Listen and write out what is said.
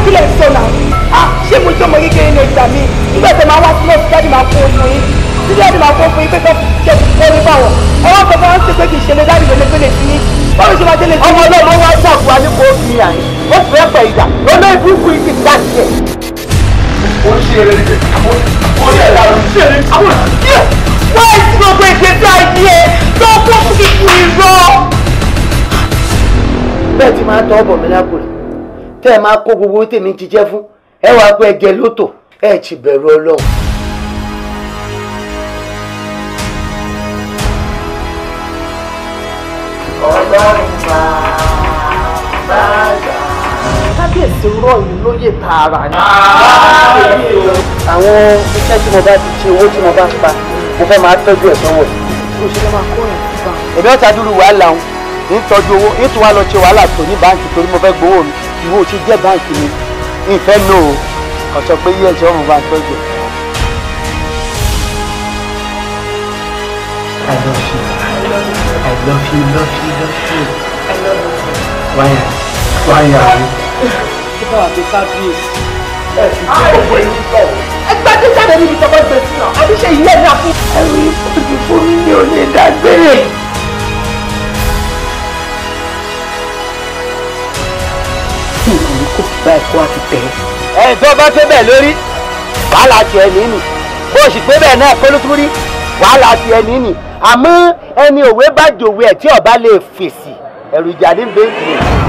kí lè sọ náà ṣé mo jọmọ kékeré ní ìgbà mi nígbà tí màá wá sí náà síjáde máa fún oyún yín síjáde máa fún oyún pé kọ́ jẹ́ kó ní báwọ̀ ọwọ́ kankan ń ṣe pé kì í ṣe lè dárí lè pélé sí ní báwo ṣe máa délé sí. ọmọ ọlọ́mọ wá ṣàkóso wa ní kó fi àyè ó fi ẹ́ pẹ̀ ìjà lọ́nà ìbúkú yìí ti dá sí ẹ̀. ó ń ṣe eré nìkan àwọn ọ̀rẹ́ ẹ̀ lára ń ṣe eré àwọn ọ̀rẹ́ wọ́n ti gbogbo ìgbésí ayé tó kún fún kíkú irọ́. bẹ́ẹ̀ ti máa tọ́ ọ̀bọ̀ mi lápò rẹ̀ tẹ́ ẹ máa kó gbogbo tèmi ti jẹ́ fún ẹ wàá pé ẹ jẹ lótò ẹ ti bẹ̀rù Ọlọ́run. Ọlọ́run bàbá kábíyèsí rọ̀ yìí lóye tààrà ni. àwọn iṣẹ́ tí mo bá ti ṣe owó tí mo bá pa mo fẹ́ máa tọ́jú ẹ̀ sọ́wọ́. òṣèlú máa kó ẹ̀ síbà. èmi ọ̀tá dúró wàhálà òun ń tọ́jú owó ń tún wá lọ ṣe wàhálà tó ní báńkì torí mo fẹ́ gbowó mi ìwọ ò ti jẹ́ báńkì mi ìfẹ́ lò ó kàn sọ pé yí ẹ̀jẹ̀ ọ̀run bá ń tọ́jú. I love you. I love you, love you, love you. I love you. Why are you? Kí bá wà pé kábíyèsí. Ẹ ti jẹ́ ọ̀pọ̀ ẹni sọ̀rọ̀. Ẹgbẹ́ tó jáde níbi tọ́kọ́ gbé sí náà, àbíṣe ilé ẹ̀ náà fún. Ẹ̀rù ìfọ̀dù fún mi ní olè dágbére. Kí nǹkan ní kò fi bá ẹ̀kọ́ àti tẹ̀. Ẹ̀ tó bá fẹ́ bẹ́ẹ̀ lórí, wàhálà tiẹ̀ nínú. Bó o sì pé bẹ́ẹ̀ náà kó ló tún rí, wàhálà tiẹ̀ nínú. Àmọ́ ẹni òwe bá jòwe ẹ̀ tí ọba lè fèsì ẹ̀rù ìjà ní bẹ́ẹ̀ni.